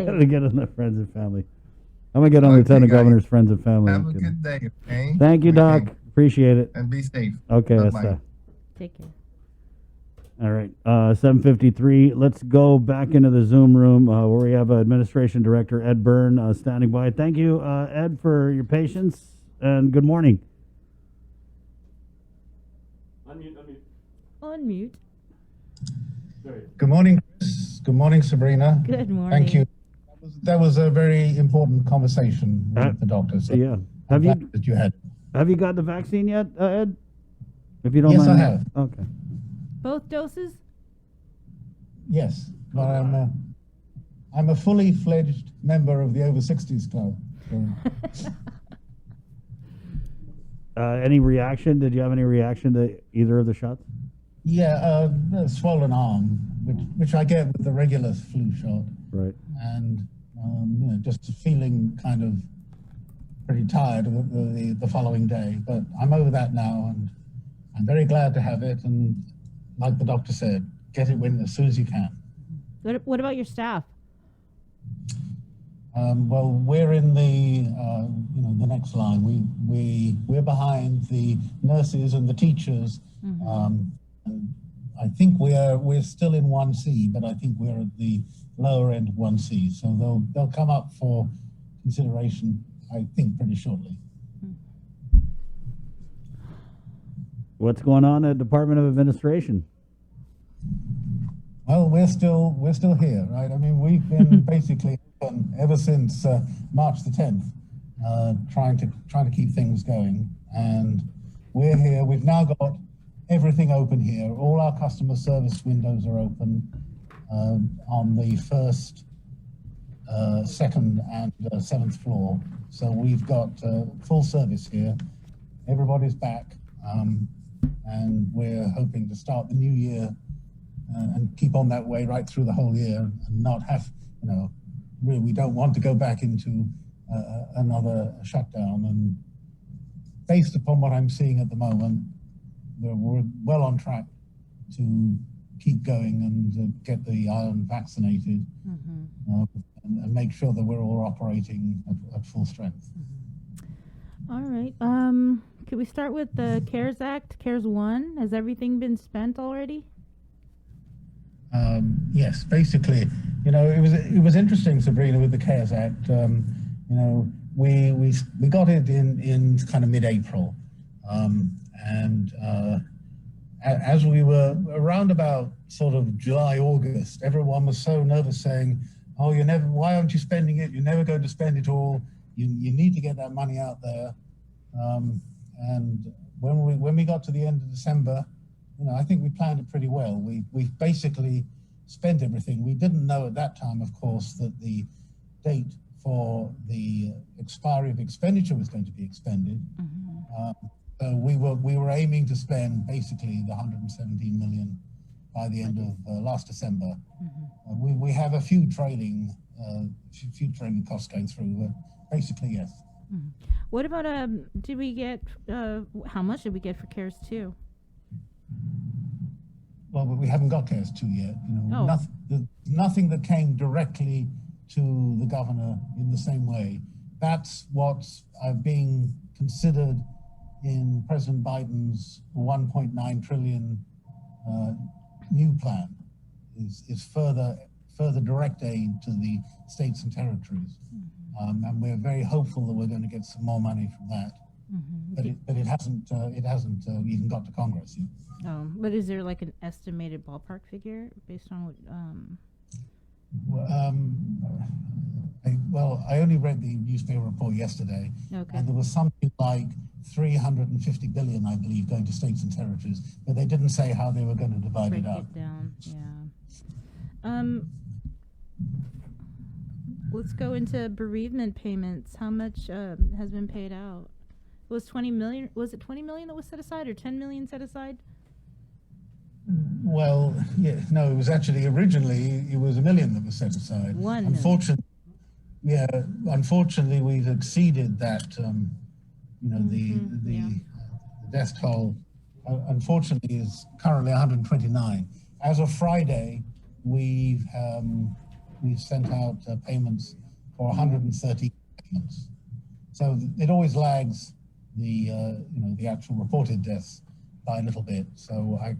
family. gotta get on the friends and family. I'm gonna get on Lieutenant Governor's friends and family. Have a good day, okay? Thank you, Doc. Okay. Appreciate it. And be safe. Okay, Bye-bye. Take care. All right, 7:53. Let's go back into the Zoom room where we have Administration Director Ed Birn standing by. Thank you, Ed, for your patience, and good morning. Unmute. Good morning, Chris. Good morning, Sabrina. Good morning. Thank you. That was a very important conversation with the doctor. So Yeah. I'm glad that you had. Have you got the vaccine yet, Ed? If you don't Yes, mind. I have. Okay. Both doses? Yes, but I'm a fully fledged member of the over 60s club. So. Any reaction? Did you have any reaction to either of the shots? Yeah, a swollen arm, which I get with the regular flu shot. Right. And just feeling kind of pretty tired the following day. But I'm over that now, and I'm very glad to have it. And like the doctor said, get it as soon as you can. What about your staff? Well, we're in the next line. We're behind the nurses and the teachers. Mm-hmm. And I think we're still in 1C, but I think we're at the lower end of 1C. So they'll come up for consideration, I think, pretty shortly. What's going on at Department of Administration? Well, we're still here, right? I mean, we've been basically open ever since March the 10th, trying to keep things going, and we're here. We've now got everything open here. All our customer service windows are open on the first, second, and seventh floor. So we've got full service here. Everybody's back, and we're hoping to start the new year and keep on that way right through the whole year, and not have, really, we don't want to go back into another shutdown. And based upon what I'm seeing at the moment, we're well on track to keep going and get the island vaccinated, Mm-hmm. and make sure that we're all operating at full strength. Mm-hmm. All right. Could we start with the CARES Act, CARES 1? Has everything been spent already? Yes, basically, it was interesting, Sabrina, with the CARES Act. We got it in kind of mid-April, and as we were around about sort of July, August, everyone was so nervous, saying, "Oh, why aren't you spending it? You're never going to spend it all. You need to get that money out there." And when we got to the end of December, I think we planned it pretty well. We basically spent everything. We didn't know at that time, of course, that the date for the expiry of expenditure was going to be expended. Mm-hmm. So we were aiming to spend basically the 117 million by the end of last December. Mm-hmm. We have a few trailing costs going through, but basically yes. Mm-hmm. What about did we get how much did we get for CARES 2? Well, we haven't got CARES 2 yet. Nothing that came directly to the governor in the same way. That's what's being considered in President Biden's 1.9 trillion new plan. Is further direct aid to the states and territories, and we're very hopeful that we're going to get some more money from that. Mm-hmm. But it hasn't even got to Congress yet. But is there like an estimated ballpark figure based on what? I only read the newspaper report yesterday, Okay. and there was something like 350 billion, I believe, going to states and territories, but they didn't say how they were going to divide Break it up. it down, yeah. Let's go into bereavement payments. How much has been paid out? It was 20 million. Was it 20 million that was set aside, or 10 million set aside? Well, yeah, no, it was actually originally it was $1 million that was set aside. Unfortunately, we've exceeded that. The death toll, unfortunately, is currently 129. As of Friday, we've we've sent out payments for 130 payments. So it always lags the the actual reported deaths by a little bit. So I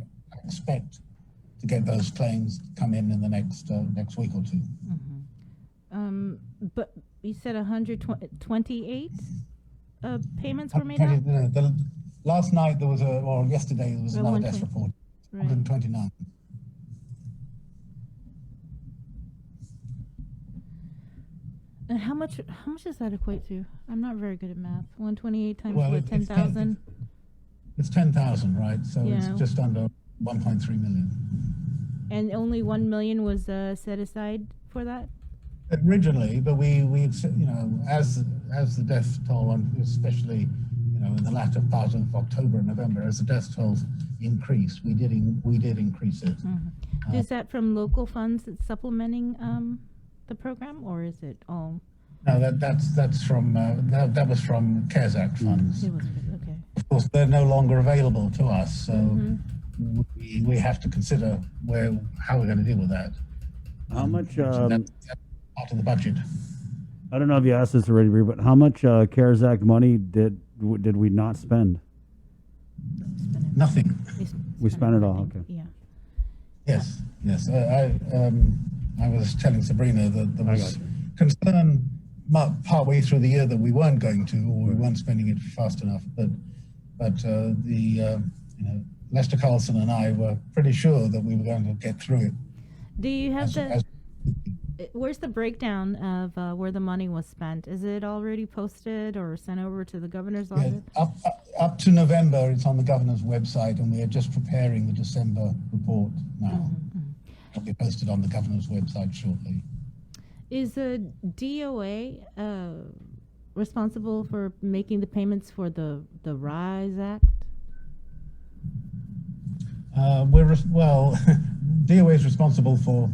expect to get those claims come in the next week or two. But you said 128 payments were made out? Last night there was yesterday there was another death report, Right. 129. And how much does that equate to? I'm not very good at math. 128 times Well, what, 10,000? It's 10,000, right? So Yeah. it's just under 1.3 million. And only 1 million was set aside for that? Originally, but we as the death toll, especially in the latter part of October and November, as the death tolls increased, we did increase it. Is that from local funds that's supplementing the program, or is it all? No, that's from that was from CARES Act funds. It was, okay. Of course, they're no longer available to us, so we have to consider how we're going to deal with that. How much? So that's part of the budget. I don't know if you asked this already, Bri, but how much CARES Act money did we not spend? Nothing. We spent it all. Okay. Yeah. Yes. I was telling Sabrina that there I was got you. concern partway through the year that we weren't going to, or we weren't spending it fast enough. But Lester Carlson and I were pretty sure that we were going to get through it. Do you have where's the breakdown of where the money was spent? Is it already posted or sent over to the governor's office? Up to November, it's on the governor's website, and we are just preparing the December report now. It'll be posted on the governor's website shortly. Is the DOA responsible for making the payments for the RISE Act? DOA is responsible for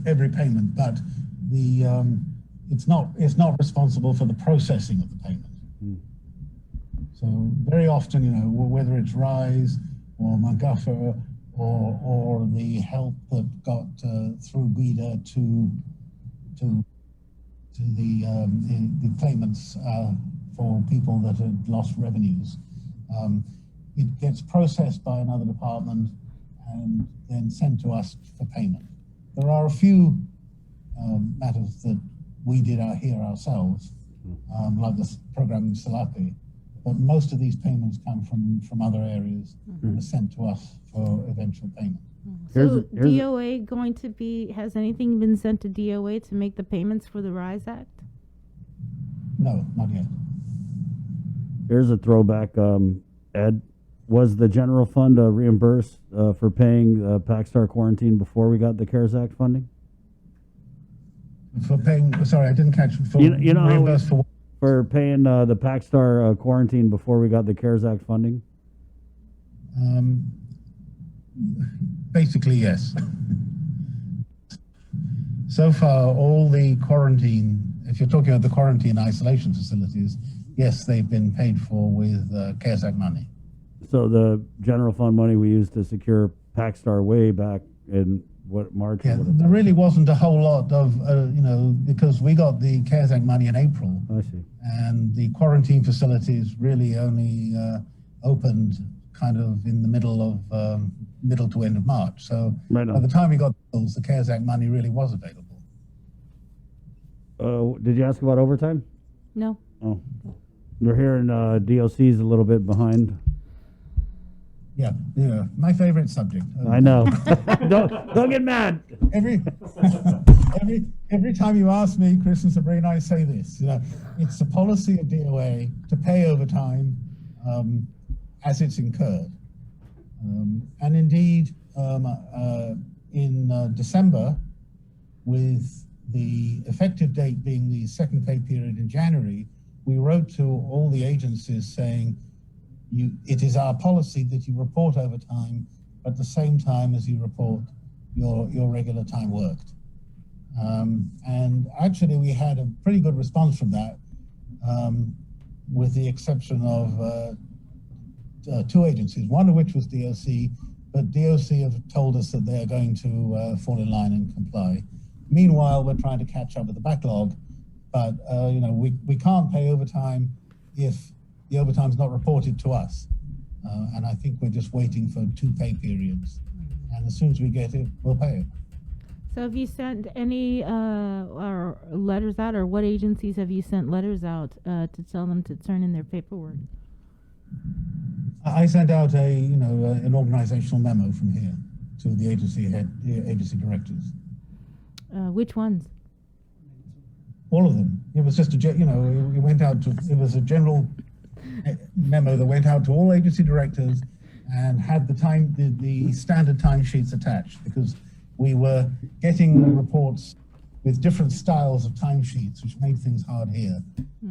every payment, but it's not responsible for the processing of the payment. So very often, whether it's RISE or MacGuffin or the help that got through GIDA to the payments for people that had lost revenues, it gets processed by another department and then sent to us for payment. There are a few matters that we did here ourselves, like this program in Salapi, but most of these payments come from other areas and are sent to us for eventual payment. So DOA has anything been sent to DOA to make the payments for the RISE Act? No, not yet. Here's a throwback, Ed. Was the general fund reimbursed for paying Packstar quarantine before we got the CARES Act funding? For paying, sorry, I didn't catch. For You know how reimbursed for for paying the Packstar quarantine before we got the CARES Act funding? Basically, yes. So far, all the quarantine, if you're talking about the quarantine isolation facilities, yes, they've been paid for with CARES Act money. So the general fund money we used to secure Packstar way back in March? Yeah, there really wasn't a whole lot of, because we got the CARES Act money in April. I see. And the quarantine facilities really only opened kind of in the middle to end of March. So by the time we got those, the CARES Act money really was available. Did you ask about overtime? No. Oh, we're hearing DOC's a little bit behind. Yeah, my favorite subject. I know. don't get mad. Every time you ask me, Chris and Sabrina, I say this. It's the policy of DOA to pay overtime as it's incurred. And indeed, in December, with the effective date being the second pay period in January, we wrote to all the agencies saying, it is our policy that you report overtime at the same time as you report your regular time worked. And actually, we had a pretty good response from that, with the exception of two agencies, one of which was DOC, but DOC have told us that they are going to fall in line and comply. Meanwhile, we're trying to catch up with the backlog, but we can't pay overtime if the overtime's not reported to us. And I think we're just waiting for 2 pay periods. And as soon as we get it, we'll pay it. So have you sent any or letters out, or what agencies have you sent letters out to tell them to turn in their paperwork? I sent out an organizational memo from here to the agency directors. Which ones? All of them. It was just it went out to, it was a general memo that went out to all agency directors and had the standard timesheets attached, because we were getting reports with different styles of timesheets, which made things hard here.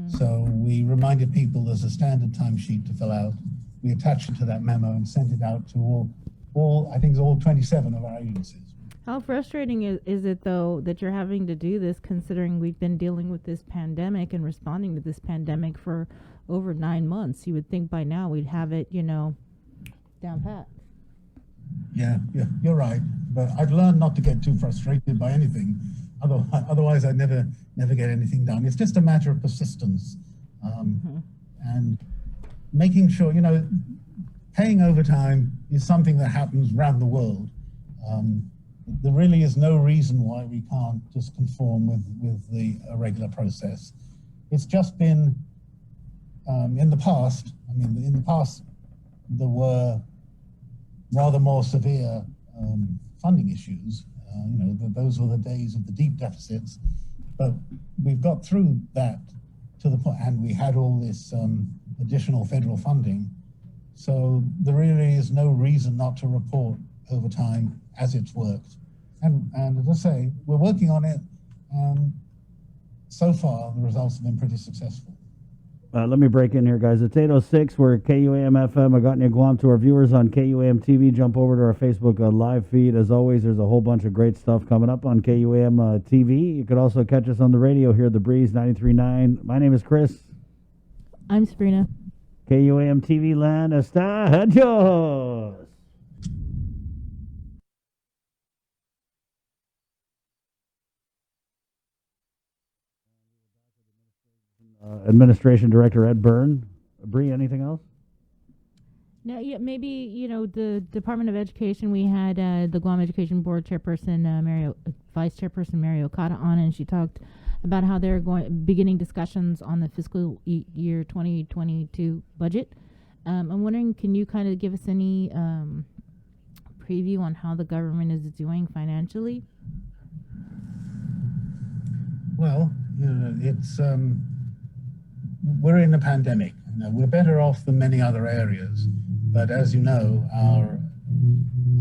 So we reminded people there's a standard timesheet to fill out. We attached it to that memo and sent it out to all I think it's all 27 of our agencies. How frustrating is it, though, that you're having to do this, considering we've been dealing with this pandemic and responding to this pandemic for over 9 months? You would think by now we'd have it, down pat. Yeah, you're right. But I've learned not to get too frustrated by anything. Otherwise, I'd never get anything done. It's just a matter of persistence and making sure, paying overtime is something that happens around the world. There really is no reason why we can't just conform with the regular process. It's just been, in the past, there were rather more severe funding issues. Those were the days of the deep deficits, but we've got through that to the point, and we had all this additional federal funding. So there really is no reason not to report overtime as it's worked. And as I say, we're working on it, and so far the results have been pretty successful. Let me break in here, guys. It's 8:06. We're at KUAM FM. Agotnia, Guam. To our viewers on KUAM TV, jump over to our Facebook live feed. As always, there's a whole bunch of great stuff coming up on KUAM TV. You could also catch us on the radio here at The Breeze 93.9. My name is Chris. I'm Sabrina. KUAM TV land está adios. Administration Director Ed Birn. Bri, anything else? No, yeah, maybe, the Department of Education, we had the Guam Education Board Chairperson, Vice Chairperson Mary Okada on, and she talked about how they're beginning discussions on the fiscal year 2022 budget. I'm wondering, can you kind of give us any preview on how the government is doing financially? Well, it's we're in a pandemic. We're better off than many other areas, but as you know,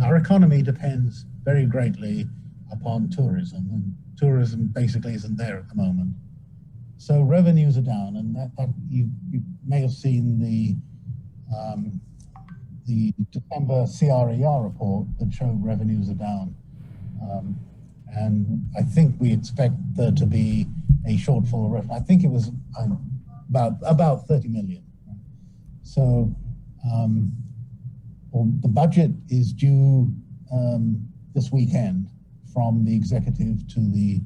our economy depends very greatly upon tourism, and tourism basically isn't there at the moment. So revenues are down, and that you may have seen the December CRER report that showed revenues are down, and I think we expect there to be a shortfall. I think it was about 30 million. So the budget is due this weekend from the executive to the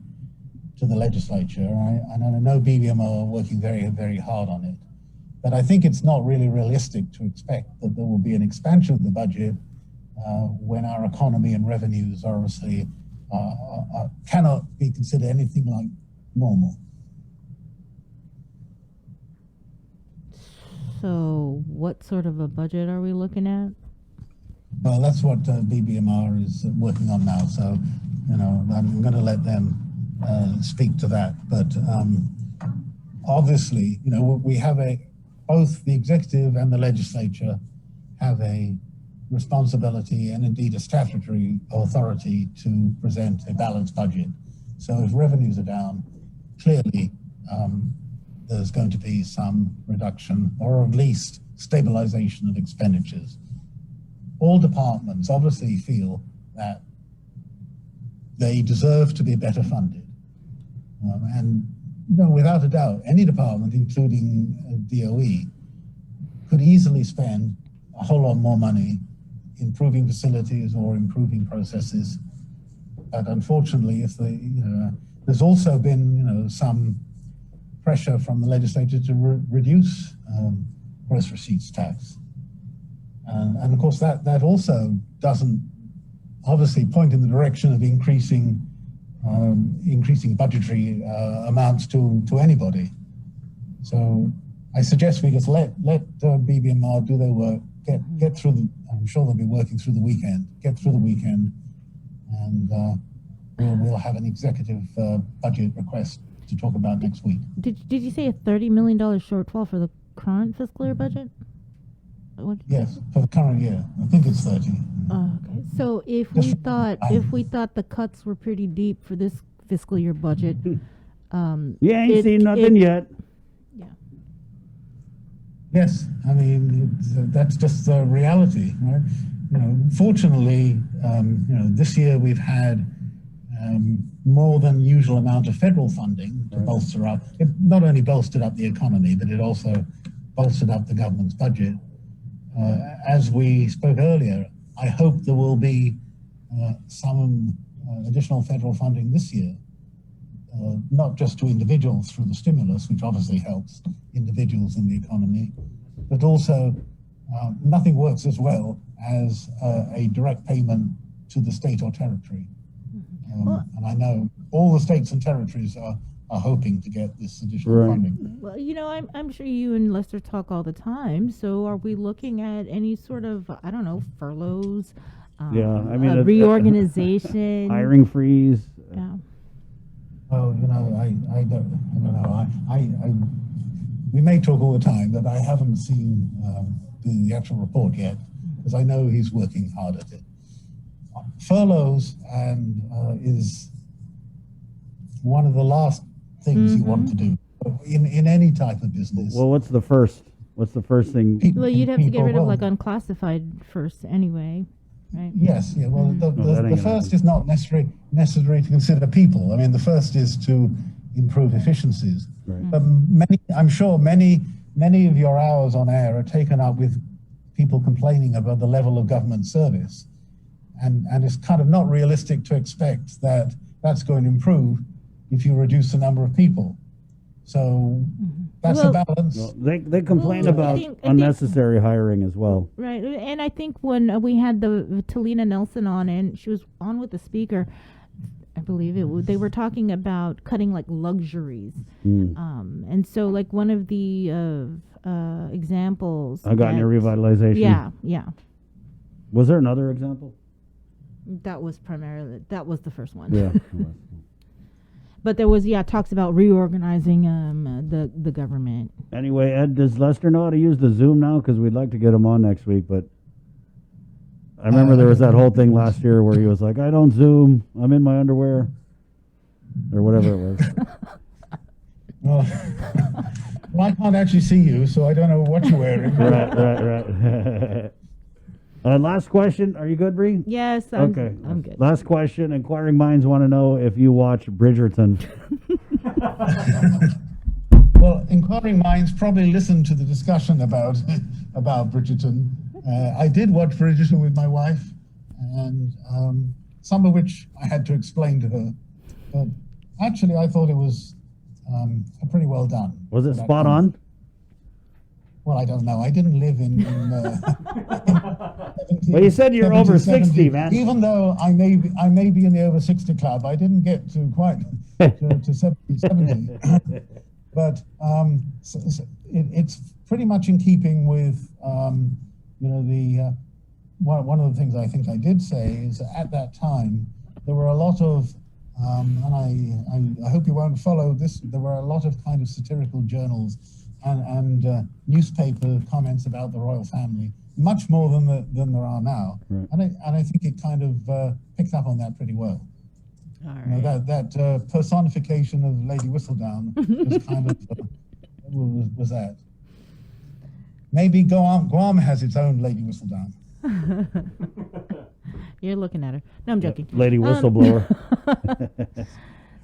legislature, and I know BBMO are working very, very hard on it. But I think it's not really realistic to expect that there will be an expansion of the budget when our economy and revenues are obviously cannot be considered anything like normal. So what sort of a budget are we looking at? Well, that's what BBMR is working on now. So, I'm going to let them speak to that. But obviously, we have both the executive and the legislature have a responsibility and indeed a statutory authority to present a balanced budget. So if revenues are down, clearly there's going to be some reduction or at least stabilization of expenditures. All departments obviously feel that they deserve to be better funded. And without a doubt, any department, including DOE, could easily spend a whole lot more money improving facilities or improving processes. but unfortunately, if there's also been some pressure from the legislature to reduce gross receipts tax, and of course that also doesn't obviously point in the direction of increasing budgetary amounts to anybody. So I suggest we just let BB&R do their work, get through I'm sure they'll be working through the weekend. Get through the weekend, and we'll have an executive budget request to talk about next week. Did you say a $30 million shortfall for the current fiscal year budget? Yes, for the current year. I think it's 30. Okay. So if we thought the cuts were pretty deep for this fiscal year budget, you ain't seen nothing yet. Yeah. Yes, I mean that's just the reality, right? Fortunately, this year we've had more than usual amount of federal funding to bolster up. It not only bolstered up the economy, but it also bolstered up the government's budget. As we spoke earlier, I hope there will be some additional federal funding this year, not just to individuals through the stimulus, which obviously helps individuals in the economy, but also nothing works as well as a direct payment to the state or territory. And I know all the states and territories are hoping to get this additional funding. Well, I'm sure you and Lester talk all the time. So are we looking at any sort of, I don't know, furloughs? Reorganization, hiring freeze. Yeah. Well, I don't know. We may talk all the time, but I haven't seen the actual report yet, because I know he's working hard at it. Furloughs is one of the last things you want to do in any type of business. Well, what's the first thing? You'd have to get rid of unclassified first anyway, right? Yes, yeah. Well, the first is not necessary to consider people. I mean, the first is to improve efficiencies. Right. I'm sure many of your hours on air are taken up with people complaining about the level of government service, and it's kind of not realistic to expect that that's going to improve if you reduce the number of people. So that's a balance. Well, they complain about unnecessary hiring as well. Right. And I think when we had the Talina Nelson on, and she was on with the speaker, I believe they were talking about cutting luxuries. And so one of the examples. I got your revitalization. Yeah. Was there another example? That was the first one. Yeah. But there was, talks about reorganizing the government. Anyway, Ed, does Lester know how to use the Zoom now? Because we'd like to get him on next week. But I remember there was that whole thing last year where he was like, I don't Zoom. I'm in my underwear. Or whatever it was. Well, I can't actually see you, so I don't know what you're wearing. Right. Last question. Are you good, Bri? Yes, I'm good. Last question. Inquiring minds want to know if you watch Bridgerton. Well, inquiring minds probably listened to the discussion about Bridgerton. I did watch Bridgerton with my wife, and some of which I had to explain to her. But actually, I thought it was pretty well done. Was it spot on? Well, I don't know. I didn't live in well, you said you're over 60, man. Even though I may be in the over 60 club, I didn't get to quite to 70. But it's pretty much in keeping with the one of the things I think I did say is that at that time there were a lot of and I hope you won't follow this. There were a lot of kind of satirical journals and newspaper comments about the royal family, much more than there are now. Right. And I think it kind of picked up on that pretty well. All right. That personification of Lady Whistledown was kind of was that. Maybe Guam has its own Lady Whistledown. You're looking at her. No, I'm joking. Lady Whistleblower.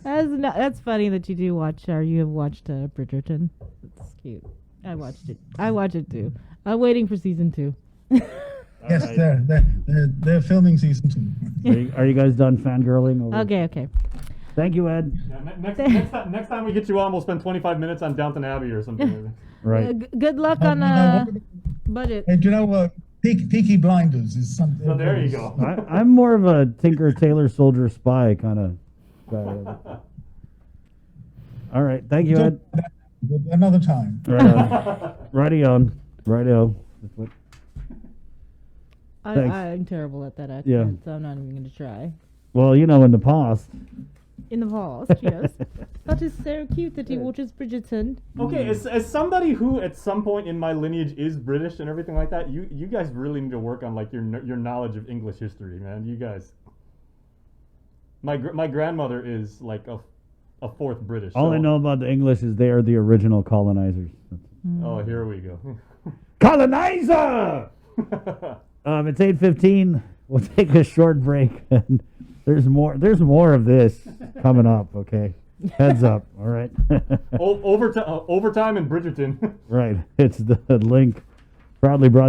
That's funny that you do watch, or you have watched Bridgerton. That's cute. I watched it. I watch it too. I'm waiting for season 2. Yes, right. they're filming season 2. Are you guys done fangirling? Over? Okay. Thank you, Ed. Yeah, next time we get you on, we'll spend 25 minutes on Downton Abbey or something. Right. Good luck No, on no, no, what- budget. And you know what? Peaky Blinders is something. So there you go. I'm more of a Tinker Tailor Soldier Spy kind of guy. All right. Thank you, Ed. Another time. Right on. Righty on. Righto. Thanks. I'm terrible at that accent, Yeah. so I'm not even going to try. Well, in the past. In the past, yes. That is so cute that he watches Bridgerton. Okay, as somebody who at some point in my lineage is British and everything like that, you guys really need to work on like your knowledge of English history, man. You guys. My grandmother is like a fourth British. All I so- know about the English is they are the original colonizers. Oh, here we go. Colonizer! It's 8:15. We'll take a short break, and there's more of this coming up. Okay, heads up. All right. Overtime in Bridgerton. Right. It's the link. Proudly brought